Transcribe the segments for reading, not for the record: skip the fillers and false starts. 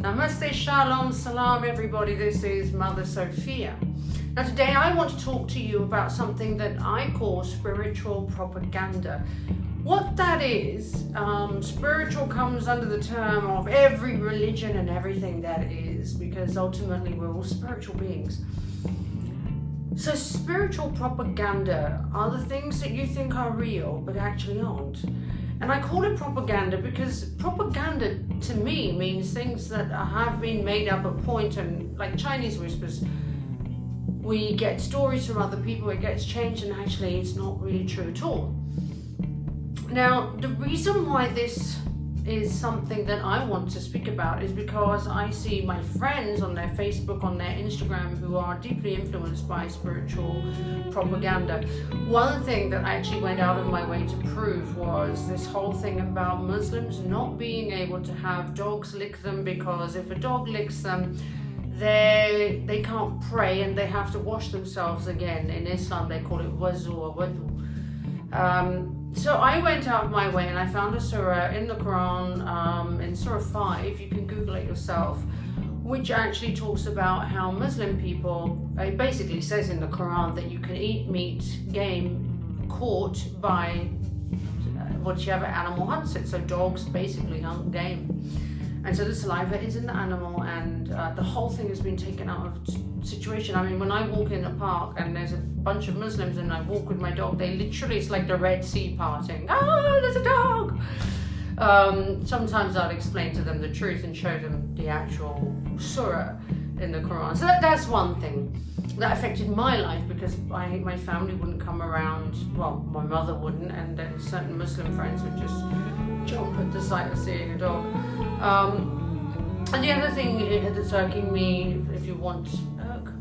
Namaste, shalom, salam everybody, this is Mother Sofia. Now today I want to talk to you about something that I call spiritual propaganda. What that is, spiritual comes under the term of every religion and everything that is, because ultimately we're all spiritual beings. So spiritual propaganda are the things that you think are real but actually aren't. And I call it propaganda because propaganda to me means things that have been made up at point, and like Chinese whispers, we get stories from other people, it gets changed, and actually it's not really true at all. Now, the reason why this is something that I want to speak about is because I see my friends on their Facebook, on their Instagram, who are deeply influenced by spiritual propaganda. One thing that I actually went out of my way to prove was this whole thing about Muslims not being able to have dogs lick them, because if a dog licks them, they can't pray and they have to wash themselves again. In Islam they call it wuzu or wudu. So I went out of my way and I found a surah in the Quran, in Surah 5, you can Google it yourself, which actually talks about how Muslim people, it basically says in the Quran that you can eat meat, game, caught by whichever animal hunts it. So dogs basically hunt game. And so the saliva is in the animal, and the whole thing has been taken out of situation. I mean, when I walk in a park and there's a bunch of Muslims and I walk with my dog, they literally, it's like the Red Sea parting. Oh, there's a dog! Sometimes I'll explain to them the truth and show them the actual surah in the Quran. So that's one thing that affected my life, because my family wouldn't come around, well, my mother wouldn't, and then certain Muslim friends would just jump at the sight of seeing a dog. And the other thing that's irking me, if you want,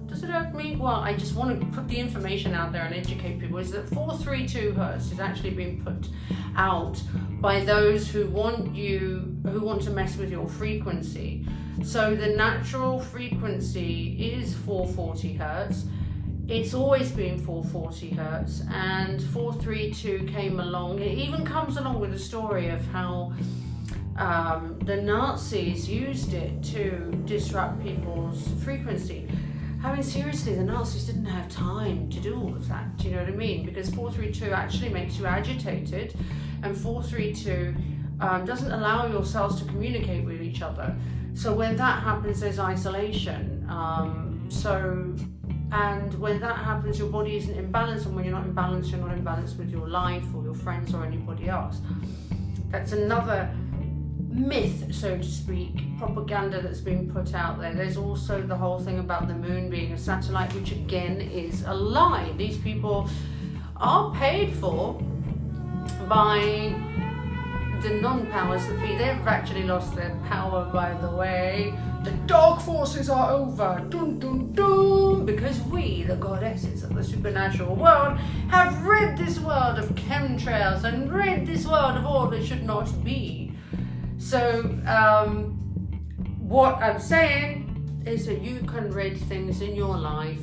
does it irk me? Well, I just want to put the information out there and educate people, is that 432 Hertz is actually being put out by those who want to mess with your frequency. So the natural frequency is 440 Hertz. It's always been 440 Hertz, and 432 came along. It even comes along with a story of how the Nazis used it to disrupt people's frequency. I mean, seriously, the Nazis didn't have time to do all of that, do you know what I mean? Because 432 actually makes you agitated, and 432 doesn't allow your cells to communicate with each other. So when that happens, there's isolation. And when that happens, your body isn't in balance, and when you're not in balance, you're not in balance with your life or your friends or anybody else. That's another myth, so to speak, propaganda that's been put out there. There's also the whole thing about the moon being a satellite, which again is a lie. These people are paid for by the non-powers that be. They've actually lost their power, by the way. The dark forces are over, dun dun dun, because we, the goddesses of the supernatural world, have rid this world of chemtrails and rid this world of all that should not be. So what I'm saying is that you can rid things in your life.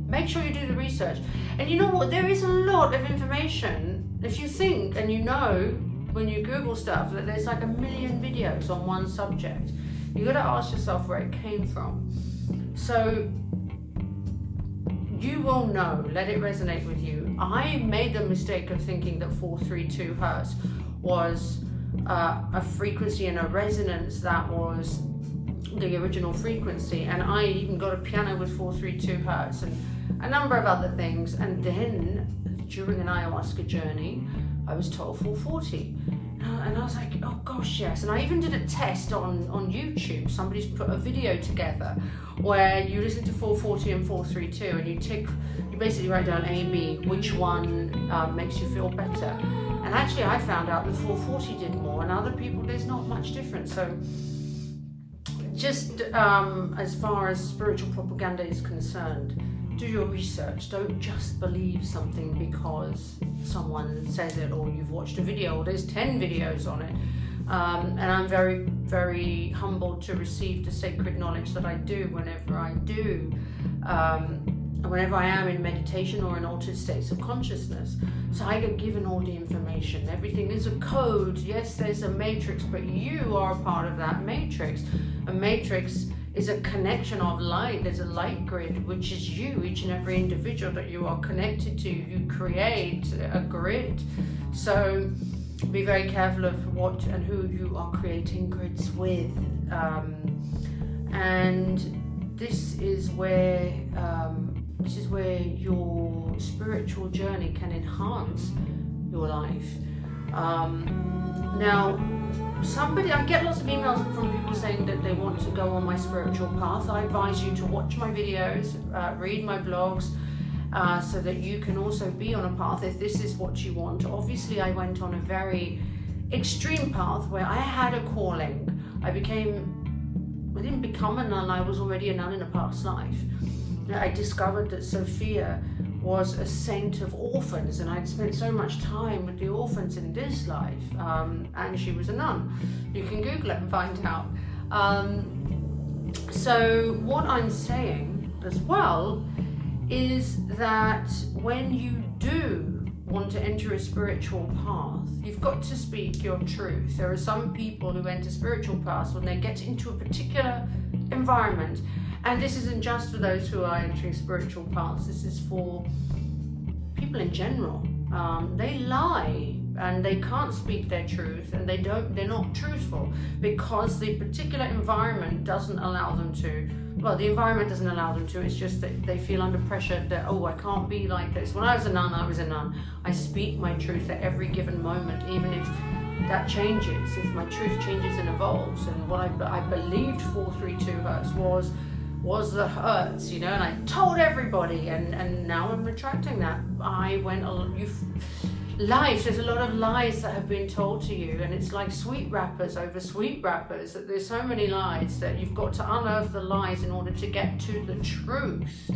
Make sure you do the research. And you know what, there is a lot of information. If you think and you know, when you Google stuff, that there's like 1 million videos on one subject, you got to ask yourself where it came from. So you will know, let it resonate with you. I made the mistake of thinking that 432 Hertz was a frequency and a resonance that was the original frequency, and I even got a piano with 432 Hertz and a number of other things. And then during an ayahuasca journey, I was told 440, and I was like, oh gosh, yes. And I even did a test on YouTube. Somebody's put a video together where you listen to 440 and 432, and you basically write down A, B, which one makes you feel better. And actually I found out that 440 did more, and other people, there's not much difference. So just as far as spiritual propaganda is concerned, do your research. Don't just believe something because someone says it, or you've watched a video, or there's 10 videos on it. And I'm very, very humbled to receive the sacred knowledge that I do whenever I do whenever I am in meditation or in altered states of consciousness. So I get given all the information. Everything is a code. Yes, there's a matrix, but you are a part of that matrix. A matrix is a connection of light. There's a light grid, which is you, each and every individual that you are connected to. You create a grid. So be very careful of what and who you are creating grids with. And this is where your spiritual journey can enhance your life. Now, I get lots of emails from people saying that they want to go on my spiritual path. I advise you to watch my videos, read my blogs, so that you can also be on a path if this is what you want. Obviously, I went on a very extreme path where I had a calling. I didn't become a nun, I was already a nun in a past life. I discovered that Sofia was a saint of orphans, and I'd spent so much time with the orphans in this life, and she was a nun. You can Google it and find out. So what I'm saying as well is that when you do want to enter a spiritual path, you've got to speak your truth. There are some people who enter spiritual paths when they get into a particular environment, and this isn't just for those who are entering spiritual paths, this is for people in general. They lie and they can't speak their truth, and they're not truthful because the particular environment doesn't allow them to. Well, the environment doesn't allow them to, it's just that they feel under pressure that, oh, I can't be like this. When I was a nun, I was a nun. I speak my truth at every given moment, even if that changes, if my truth changes and evolves. And what I believed 432 Hertz was the Hertz, and I told everybody, and now I'm retracting that. There's a lot of lies that have been told to you, and it's like sweet wrappers over sweet wrappers, that there's so many lies that you've got to unearth the lies in order to get to the truth,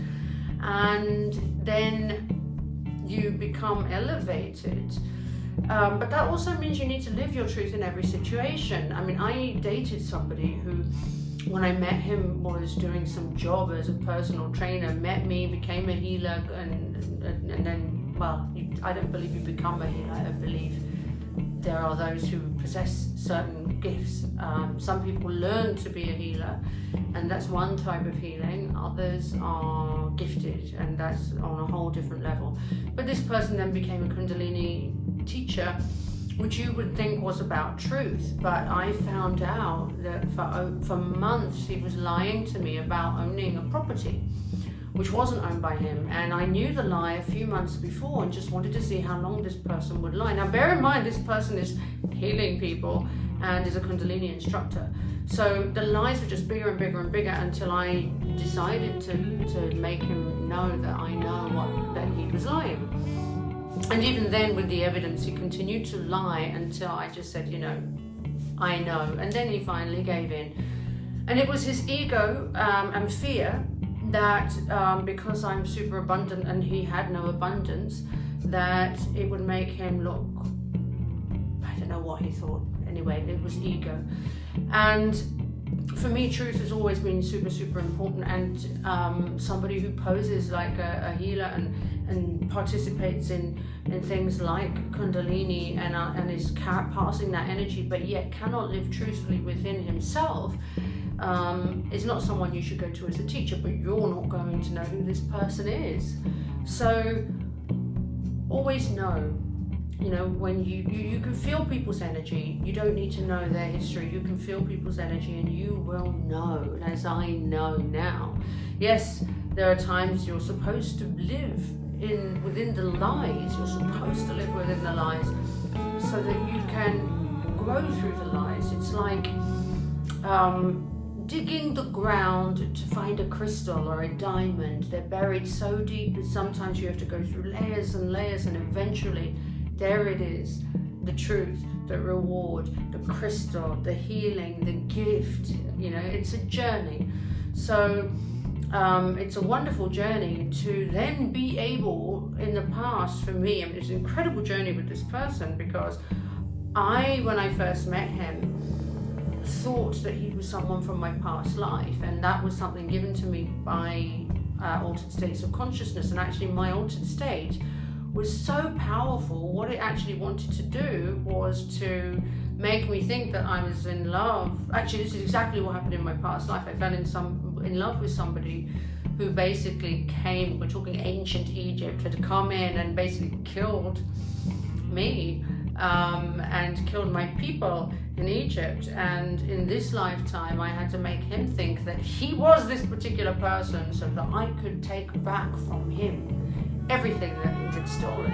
and then you become elevated. But that also means you need to live your truth in every situation. I mean, I dated somebody who, when I met him, was doing some job as a personal trainer, met me, became a healer, and then, well, I don't believe you become a healer. I believe there are those who possess certain gifts. Some people learn to be a healer, and that's one type of healing. Others are gifted, and that's on a whole different level. But this person then became a Kundalini teacher, which you would think was about truth, but I found out that for months he was lying to me about owning a property which wasn't owned by him, and I knew the lie a few months before and just wanted to see how long this person would lie. Now bear in mind, this person is healing people and is a Kundalini instructor, so the lies were just bigger and bigger and bigger until I decided to make him know that I know that he was lying. And even then, with the evidence, he continued to lie until I just said, I know. And then he finally gave in. And it was his ego and fear that because I'm super abundant and he had no abundance, that it would make him look, I don't know what he thought. Anyway, it was ego. And for me, truth has always been super, super important. And somebody who poses like a healer and participates in things like Kundalini and is passing that energy, but yet cannot live truthfully within himself, is not someone you should go to as a teacher, but you're not going to know who this person is. So always know, when you can feel people's energy. You don't need to know their history. You can feel people's energy and you will know, as I know now. Yes, there are times you're supposed to live within the lies. You're supposed to live within the lies so that you can grow through the lies. It's like digging the ground to find a crystal or a diamond. They're buried so deep that sometimes you have to go through layers and layers, and eventually there it is, the truth, the reward, the crystal, the healing, the gift. It's a journey. So it's a wonderful journey to then be able, in the past for me, it's an incredible journey with this person, because when I first met him, thought that he was someone from my past life, and that was something given to me by altered states of consciousness. And actually my altered state was so powerful. What it actually wanted to do was to make me think that I was in love. Actually, this is exactly what happened in my past life. I fell in love with somebody who basically came, we're talking ancient Egypt, had come in and basically killed me and killed my people in Egypt. And in this lifetime I had to make him think that he was this particular person so that I could take back from him everything that he had stolen.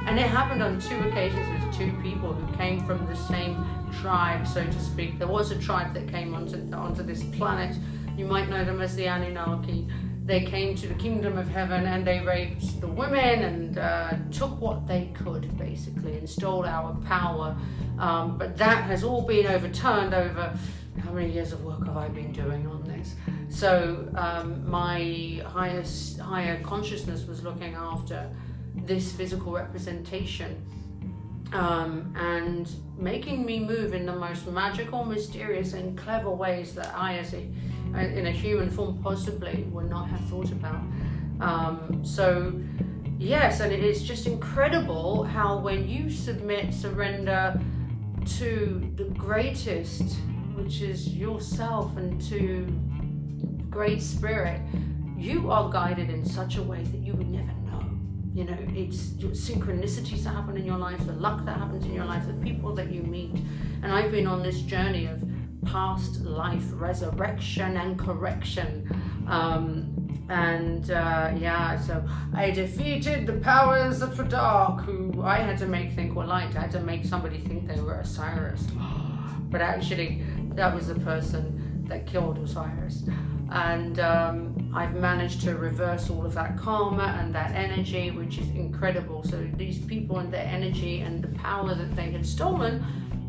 And it happened on 2 occasions with 2 people who came from the same tribe, so to speak. There was a tribe that came onto this planet. You might know them as the Anunnaki. They came to the kingdom of heaven and they raped the women and took what they could, basically, and stole our power. But that has all been overturned over how many years of work have I been doing on this? So my higher consciousness was looking after this physical representation and making me move in the most magical, mysterious and clever ways that I, as in a human form, possibly would not have thought about. So yes, and it is just incredible how when you surrender to the greatest, which is yourself, and to great spirit, you are guided in such a way that you would never know. You know, it's your synchronicities that happen in your life, the luck that happens in your life, the people that you meet. And I've been on this journey of past life resurrection and correction. So I defeated the powers of the dark, who I had to make think were light. I had to make somebody think they were Osiris. But actually, that was the person that killed Osiris. And I've managed to reverse all of that karma and that energy, which is incredible. So these people and their energy and the power that they had stolen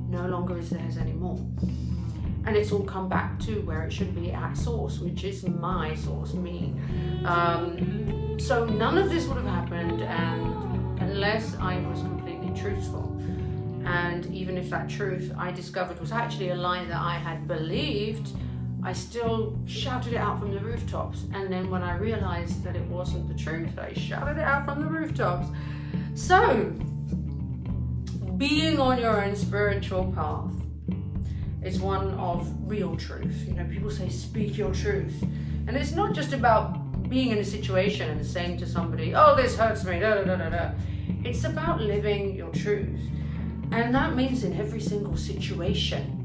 no longer is theirs anymore. And it's all come back to where it should be, at source, which is my source, me. So none of this would have happened unless I was completely truthful. And even if that truth I discovered was actually a lie that I had believed, I still shouted it out from the rooftops. And then when I realized that it wasn't the truth, I shouted it out from the rooftops. So, being on your own spiritual path is one of real truth. You know, people say, speak your truth. And it's not just about being in a situation and saying to somebody, oh, this hurts me, da da da da da. It's about living your truth. And that means in every single situation.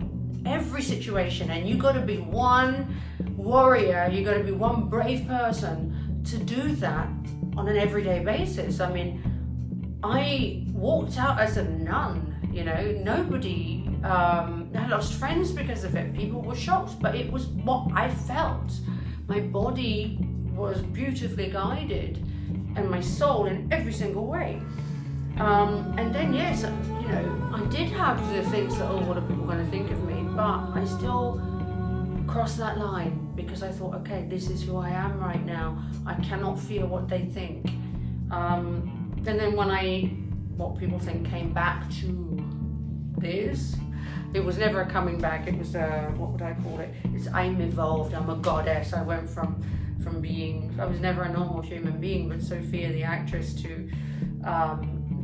And you got to be one warrior, you got to be one brave person to do that on an everyday basis. I mean, I walked out as a nun, you know, nobody, I lost friends because of it. People were shocked, but it was what I felt. My body was beautifully guided and my soul in every single way. And then, yes, you know, I did have the things that, oh, what are people going to think of me? But I still crossed that line because I thought, okay, this is who I am right now. I cannot fear what they think. And then when what people think came back to this, it was never a coming back. It was what would I call it? I'm evolved. I'm a goddess. I went from being, I was never a normal human being, but Sofia, the actress, to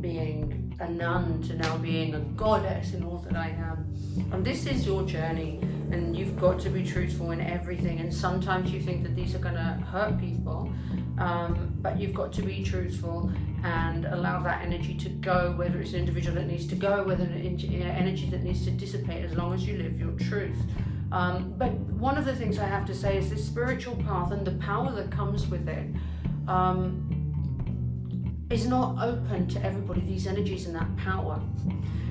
being a nun, to now being a goddess in all that I am. And this is your journey, and you've got to be truthful in everything. And sometimes you think that these are going to hurt people, but you've got to be truthful and allow that energy to go, whether it's an individual that needs to go, whether it's energy that needs to dissipate, as long as you live your truth. But one of the things I have to say is this spiritual path and the power that comes with it is not open to everybody, these energies and that power.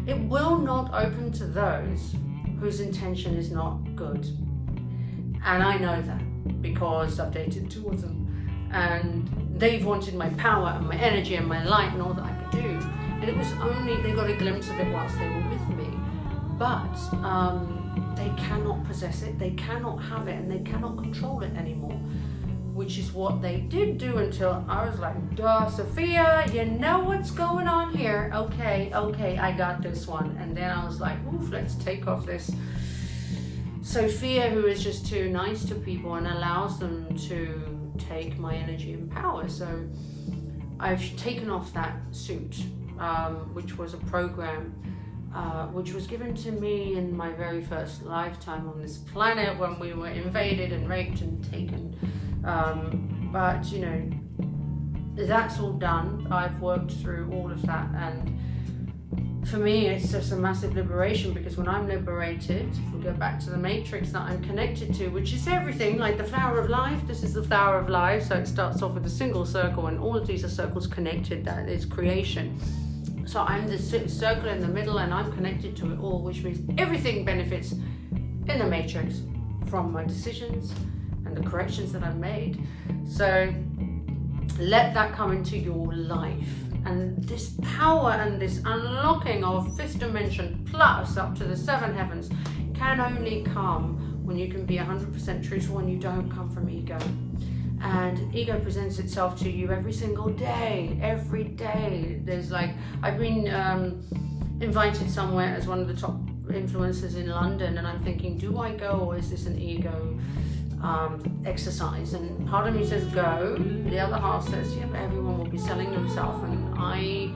It will not open to those whose intention is not good. And I know that because I've dated 2 of them. And they've wanted my power and my energy and my light and all that I could do. And it was only, they got a glimpse of it whilst they were with me. But they cannot possess it, they cannot have it, and they cannot control it anymore. Which is what they did do until I was like, duh, Sofia, you know what's going on here. Okay, I got this one. And then I was like, oof, let's take off this Sofia who is just too nice to people and allows them to take my energy and power. So I've taken off that suit, which was a program which was given to me in my very first lifetime on this planet when we were invaded and raped and taken. But you know, that's all done. I've worked through all of that, and for me it's just a massive liberation, because when I'm liberated, if we go back to the matrix that I'm connected to, which is everything, like the flower of life, this is the flower of life, so it starts off with a single circle and all of these are circles connected, that is creation. So I'm the circle in the middle and I'm connected to it all, which means everything benefits in the matrix from my decisions and the corrections that I've made. So let that come into your life. And this power and this unlocking of fifth dimension plus up to the seven heavens can only come when you can be 100% truthful and you don't come from ego. And ego presents itself to you every single day, every day. There's like, I've been invited somewhere as one of the top influencers in London, and I'm thinking, do I go, or is this an ego exercise? And part of me says go, the other half says, yeah, but everyone will be selling themselves. And I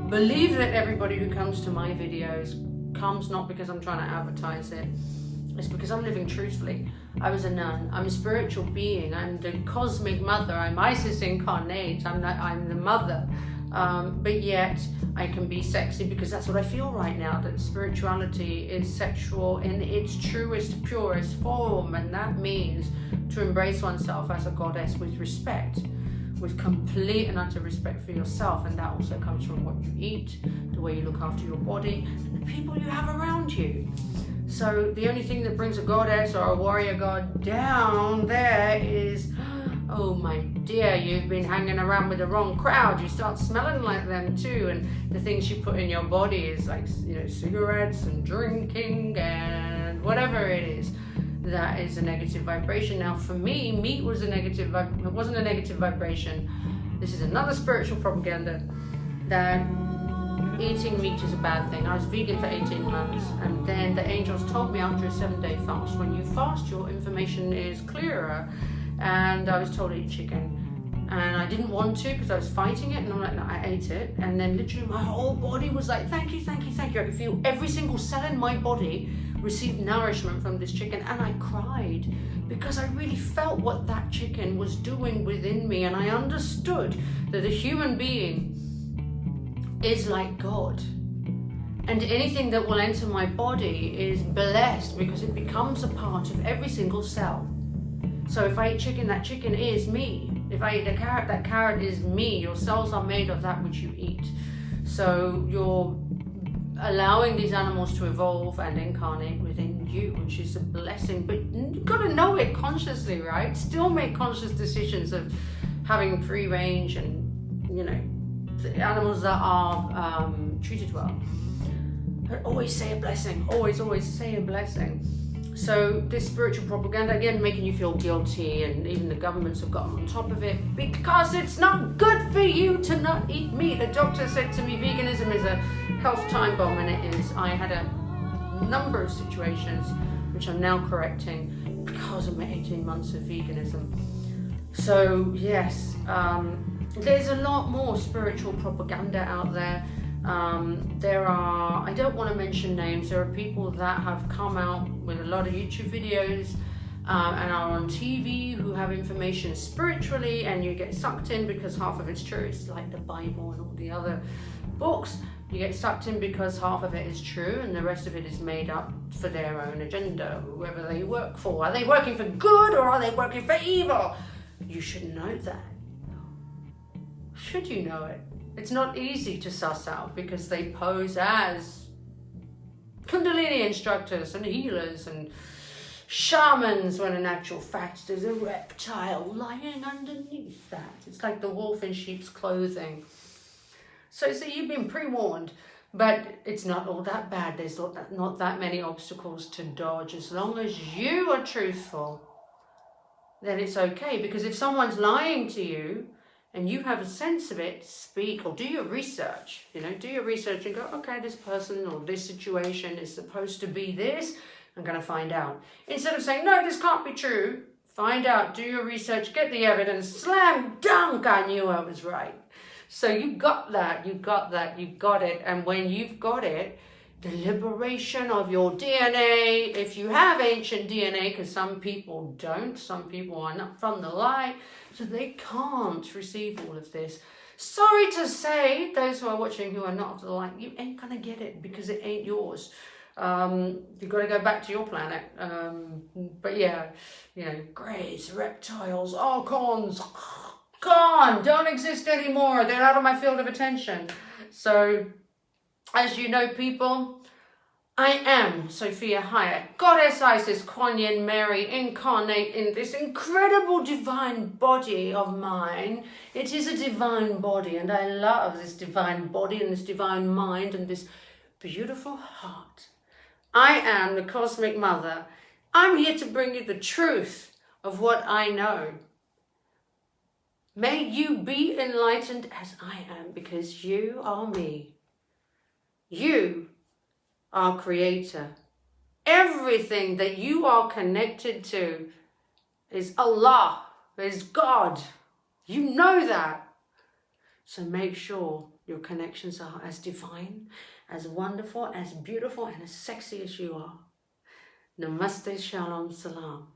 believe that everybody who comes to my videos comes not because I'm trying to advertise it, it's because I'm living truthfully. I was a nun, I'm a spiritual being, I'm the cosmic mother, I'm Isis incarnate, I'm the mother. But yet I can be sexy because that's what I feel right now, that spirituality is sexual in its truest, purest form, and that means to embrace oneself as a goddess with respect, with complete and utter respect for yourself, and that also comes from what you eat, the way you look after your body, and the people you have around you. So the only thing that brings a goddess or a warrior god down there is, oh my dear, you've been hanging around with the wrong crowd, you start smelling like them too, and the things you put in your body is like, you know, cigarettes and drinking and whatever it is, that is a negative vibration. Now for me, meat was a negative, it wasn't a negative vibration. This is another spiritual propaganda that eating meat is a bad thing. I was vegan for 18 months, and then the angels told me after a 7-day fast, when you fast, your information is clearer. And I was told to eat chicken, and I didn't want to because I was fighting it, and I'm like, no, I ate it, and then literally my whole body was like, thank you, thank you, thank you. I could feel every single cell in my body received nourishment from this chicken, and I cried because I really felt what that chicken was doing within me, and I understood that a human being is like God, and anything that will enter my body is blessed because it becomes a part of every single cell. So if I eat chicken, that chicken is me. If I eat a carrot, that carrot is me. Your cells are made of that which you eat. So you're allowing these animals to evolve and incarnate within you, which is a blessing, but you've got to know it consciously, right? Still make conscious decisions of having free range and, you know, the animals that are treated well. But always say a blessing, always say a blessing. So this spiritual propaganda, again, making you feel guilty, and even the governments have gotten on top of it because it's not good for you to not eat meat. The doctor said to me, veganism is a health time bomb, and it is. I had a number of situations which I'm now correcting because of my 18 months of veganism. So yes, there's a lot more spiritual propaganda out there. There are, I don't want to mention names, there are people that have come out with a lot of YouTube videos and are on TV who have information spiritually, and you get sucked in because half of it's true. It's like the Bible and all the other books. You get sucked in because half of it is true and the rest of it is made up for their own agenda, whoever they work for. Are they working for good or are they working for evil? You should know that. Should you know it? It's not easy to suss out because they pose as Kundalini instructors and healers and shamans, when in actual fact there's a reptile lying underneath that. It's like the wolf in sheep's clothing. So you've been pre-warned, but it's not all that bad. There's not that many obstacles to dodge. As long as you are truthful, then it's okay. Because if someone's lying to you, and you have a sense of it, speak or do your research. You know, do your research and go, okay, this person or this situation is supposed to be this. I'm going to find out. Instead of saying, no, this can't be true, Find out, do your research, get the evidence, slam dunk, I knew I was right. So you got that, you got it. And when you've got it, the liberation of your DNA, if you have ancient DNA, because some people don't, some people are not from the light, so they can't receive all of this. Sorry to say, those who are watching who are not of the light, you ain't gonna get it because it ain't yours. You've got to go back to your planet. But yeah, you know, greys, reptiles, archons, gone, don't exist anymore. They're out of my field of attention. So, as you know, people, I am Sofia Hayat, Goddess Isis, Kuan Yin Mary, incarnate in this incredible divine body of mine. It is a divine body, and I love this divine body and this divine mind and this beautiful heart. I am the Cosmic Mother. I'm here to bring you the truth of what I know. May you be enlightened as I am, because you are me. You are Creator. Everything that you are connected to is Allah, is God. You know that. So make sure your connections are as divine, as wonderful, as beautiful, and as sexy as you are. Namaste, Shalom, Salam.